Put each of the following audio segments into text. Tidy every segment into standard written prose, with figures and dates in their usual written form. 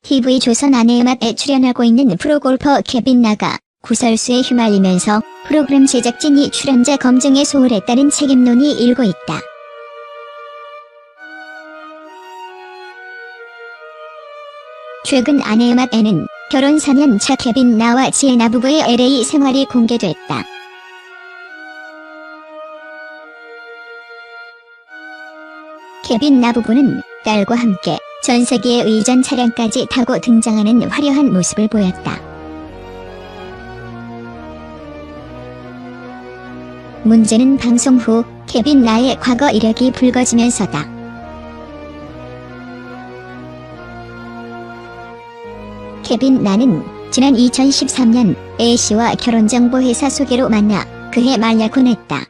TV조선 아내의 맛에 출연하고 있는 프로골퍼 케빈 나가 구설수에 휘말리면서 프로그램 제작진이 출연자 검증에 소홀했다는 책임론이 일고 있다. 최근 아내의 맛에는 결혼 4년 차 케빈 나와 지에나 부부의 LA 생활이 공개됐다. 케빈 나 부부는 딸과 함께 전세기의 의전 차량까지 타고 등장하는 화려한 모습을 보였다. 문제는 방송 후 케빈 나의 과거 이력이 불거지면서다. 케빈 나는 지난 2013년 A씨와 결혼정보회사 소개로 만나 그해 말 약혼했다.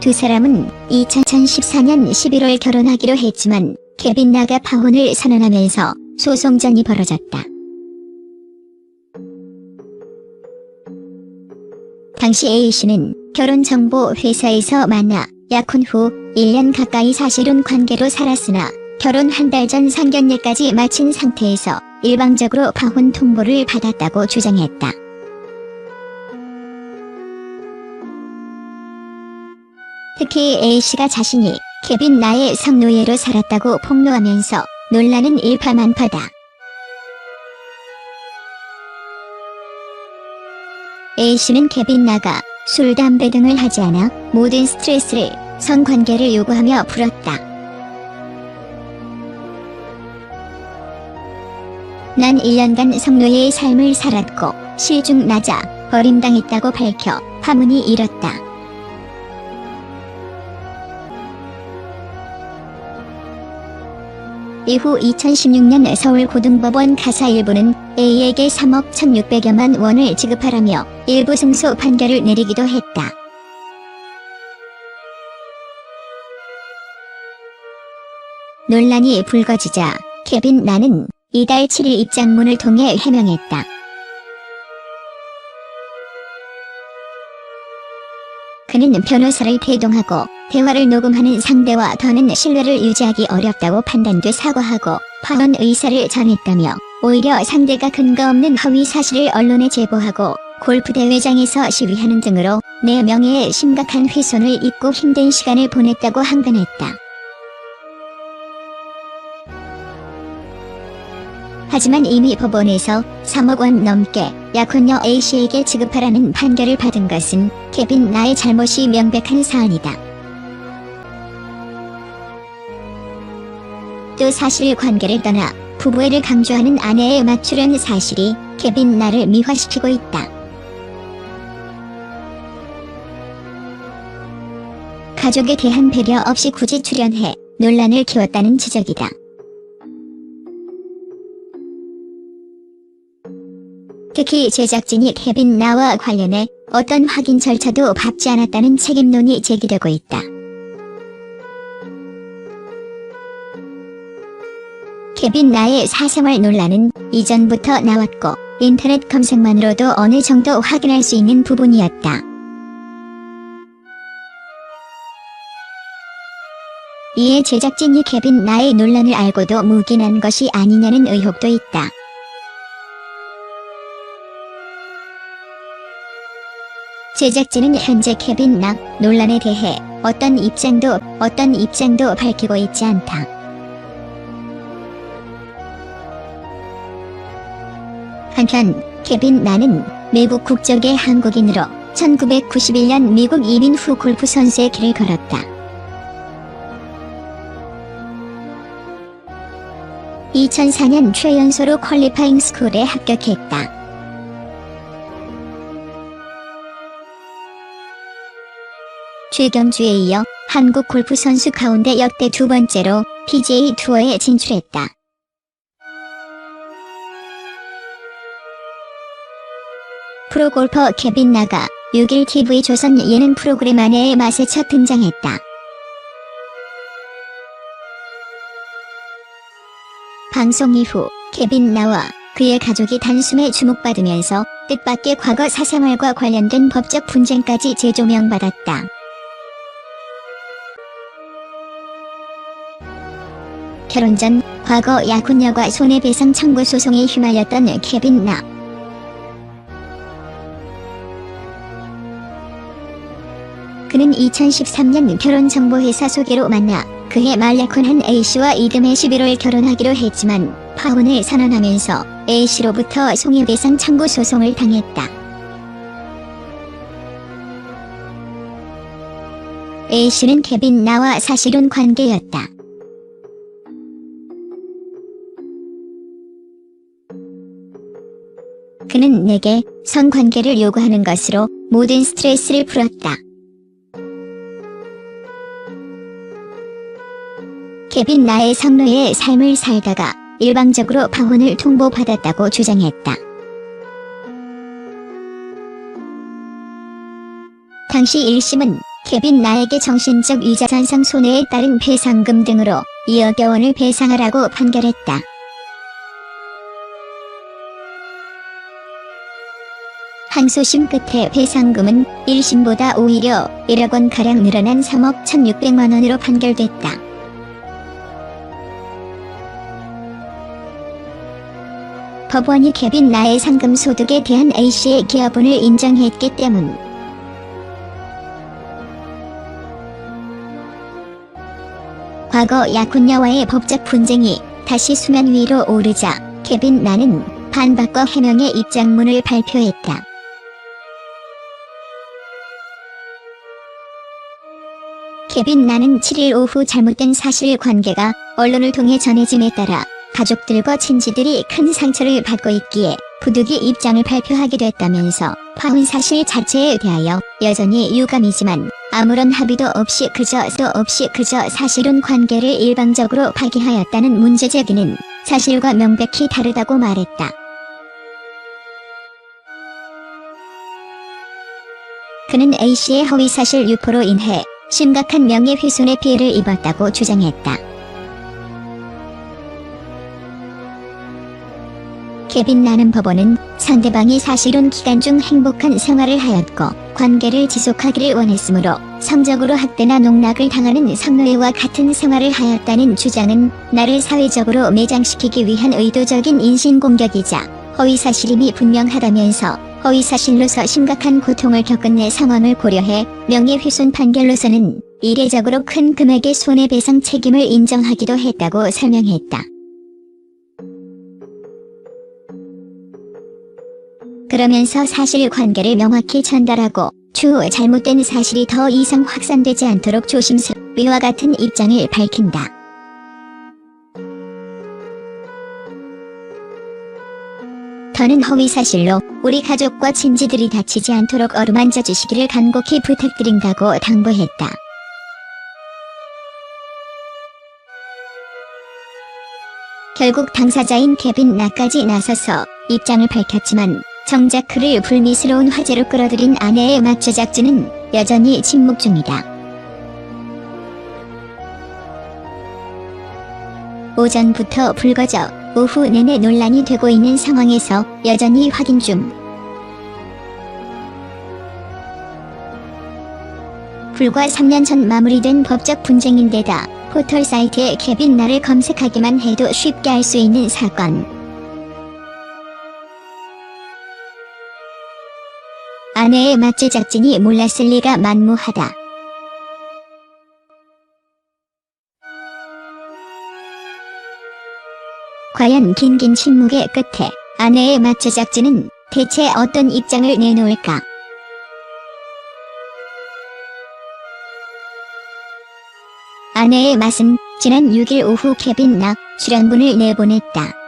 두 사람은 2014년 11월 결혼하기로 했지만 케빈 나가 파혼을 선언하면서 소송전이 벌어졌다. 당시 A씨는 결혼정보회사에서 만나 약혼 후 1년 가까이 사실혼 관계로 살았으나 결혼 한 달 전 상견례까지 마친 상태에서 일방적으로 파혼 통보를 받았다고 주장했다. 특히 A씨가 자신이 케빈 나의 성노예로 살았다고 폭로하면서 논란은 일파만파다. A씨는 케빈 나가 술, 담배 등을 하지 않아 모든 스트레스를 성관계를 요구하며 풀었다. 난 1년간 성노예의 삶을 살았고 실중 나자 버림당했다고 밝혀 파문이 일었다. 이후 2016년 서울고등법원 가사 일부는 A에게 3억 1,600여만 원을 지급하라며 일부 승소 판결을 내리기도 했다. 논란이 불거지자 케빈 나는 이달 7일 입장문을 통해 해명했다. 그는 변호사를 대동하고 대화를 녹음하는 상대와 더는 신뢰를 유지하기 어렵다고 판단돼 사과하고 파혼 의사를 전했다며 오히려 상대가 근거 없는 허위 사실을 언론에 제보하고 골프 대회장에서 시위하는 등으로 내 명예에 심각한 훼손을 입고 힘든 시간을 보냈다고 항변했다. 하지만 이미 법원에서 3억 원 넘게 약혼녀 A씨에게 지급하라는 판결을 받은 것은 케빈 나의 잘못이 명백한 사안이다. 또 사실관계를 떠나 부부애를 강조하는 아내의 맞출연 사실이 케빈 나를 미화시키고 있다. 가족에 대한 배려 없이 굳이 출연해 논란을 키웠다는 지적이다. 특히 제작진이 케빈 나와 관련해 어떤 확인 절차도 밟지 않았다는 책임론이 제기되고 있다. 케빈 나의 사생활 논란은 이전부터 나왔고 인터넷 검색만으로도 어느 정도 확인할 수 있는 부분이었다. 이에 제작진이 케빈 나의 논란을 알고도 묵인한 것이 아니냐는 의혹도 있다. 제작진은 현재 케빈 나 논란에 대해 어떤 입장도 밝히고 있지 않다. 한편 케빈 나는 미국 국적의 한국인으로 1991년 미국 이민 후 골프 선수의 길을 걸었다. 2004년 최연소로 퀄리파잉 스쿨에 합격했다. 최경주에 이어 한국 골프 선수 가운데 역대 두 번째로 PGA 투어에 진출했다. 프로골퍼 케빈 나가 6일 TV조선 예능 프로그램 아내의 맛에 첫 등장했다. 방송 이후 케빈 나와 그의 가족이 단숨에 주목받으면서 뜻밖의 과거 사생활과 관련된 법적 분쟁까지 재조명받았다. 결혼 전 과거 약혼녀과 손해배상 청구 소송에 휘말렸던 케빈 나. 그는 2013년 결혼정보회사 소개로 만나 그해 말 약혼한 A씨와 이듬해 11월 결혼하기로 했지만 파혼을 선언하면서 A씨로부터 손해배상 청구 소송을 당했다. A씨는 케빈 나와 사실혼 관계였다. 그는 내게 성관계를 요구하는 것으로 모든 스트레스를 풀었다. 케빈 나의 성노예의 삶을 살다가 일방적으로 파혼을 통보받았다고 주장했다. 당시 1심은 케빈 나에게 정신적 위자산상 손해에 따른 배상금 등으로 2억여 원을 배상하라고 판결했다. 항소심 끝에 배상금은 1심보다 오히려 1억 원가량 늘어난 3억 1,600만 원으로 판결됐다. 법원이 케빈 나의 상금 소득에 대한 A씨의 기여분을 인정했기 때문. 과거 약혼녀와의 법적 분쟁이 다시 수면 위로 오르자 케빈 나는 반박과 해명의 입장문을 발표했다. 케빈 나는 7일 오후 잘못된 사실관계가 언론을 통해 전해짐에 따라 가족들과 친지들이 큰 상처를 받고 있기에 부득이 입장을 발표하게 됐다면서 파혼 사실 자체에 대하여 여전히 유감이지만 아무런 합의도 없이 그저 사실혼 관계를 일방적으로 파기하였다는 문제 제기는 사실과 명백히 다르다고 말했다. 그는 A씨의 허위사실 유포로 인해 심각한 명예훼손의 피해를 입었다고 주장했다. 케빈 나는 법원은 상대방이 사실혼 기간 중 행복한 생활을 하였고 관계를 지속하기를 원했으므로 성적으로 학대나 농락을 당하는 성노예와 같은 생활을 하였다는 주장은 나를 사회적으로 매장시키기 위한 의도적인 인신공격이자 허위사실임이 분명하다면서 허위사실로서 심각한 고통을 겪은 내 상황을 고려해 명예훼손 판결로서는 이례적으로 큰 금액의 손해배상 책임을 인정하기도 했다고 설명했다. 그러면서 사실관계를 명확히 전달하고 추후 잘못된 사실이 더 이상 확산되지 않도록 조심스럽기와 같은 입장을 밝힌다. 더는 허위사실로 우리 가족과 친지들이 다치지 않도록 어루만져 주시기를 간곡히 부탁드린다고 당부했다. 결국 당사자인 케빈 나까지 나서서 입장을 밝혔지만 정작 그를 불미스러운 화제로 끌어들인 아내의 맞제작진은 여전히 침묵 중이다. 오전부터 불거져 오후 내내 논란이 되고 있는 상황에서 여전히 확인 중. 불과 3년 전 마무리된 법적 분쟁인데다 포털 사이트에 케빈 나를 검색하기만 해도 쉽게 알 수 있는 사건. 아내의 맞제작진이 몰랐을 리가 만무하다. 과연 긴긴 침묵의 끝에 아내의 맞제작진은 대체 어떤 입장을 내놓을까? 아내의 맞은 지난 6일 오후 케빈 나 출연분을 내보냈다.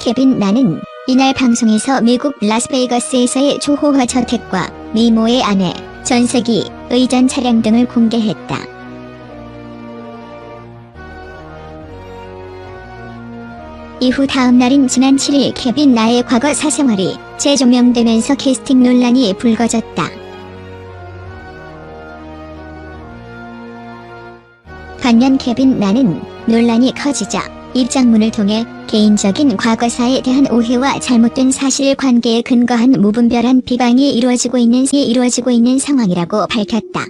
케빈 나는 이날 방송에서 미국 라스베이거스에서의 조호화 저택과 미모의 아내, 전세기, 의전 차량 등을 공개했다. 이후 다음 날인 지난 7일 케빈 나의 과거 사생활이 재조명되면서 캐스팅 논란이 불거졌다. 반면 케빈 나는 논란이 커지자 입장문을 통해 개인적인 과거사에 대한 오해와 잘못된 사실관계에 근거한 무분별한 비방이 이루어지고 있는 상황이라고 밝혔다.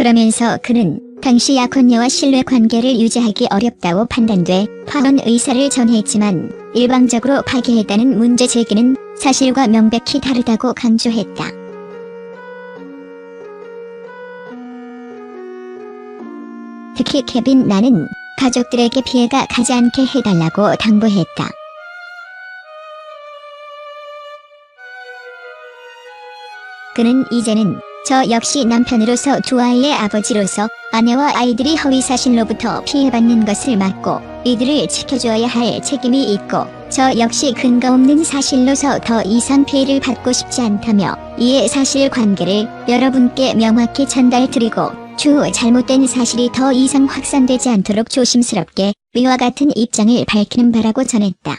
그러면서 그는 당시 약혼녀와 신뢰 관계를 유지하기 어렵다고 판단돼 파혼 의사를 전했지만 일방적으로 파기했다는 문제 제기는 사실과 명백히 다르다고 강조했다. 특히 케빈 나는 가족들에게 피해가 가지 않게 해달라고 당부했다. 그는 이제는 저 역시 남편으로서 두 아이의 아버지로서 아내와 아이들이 허위사실로부터 피해받는 것을 막고 이들을 지켜줘야 할 책임이 있고 저 역시 근거 없는 사실로서 더 이상 피해를 받고 싶지 않다며 이에 사실관계를 여러분께 명확히 전달드리고 추후 잘못된 사실이 더 이상 확산되지 않도록 조심스럽게 위와 같은 입장을 밝히는 바라고 전했다.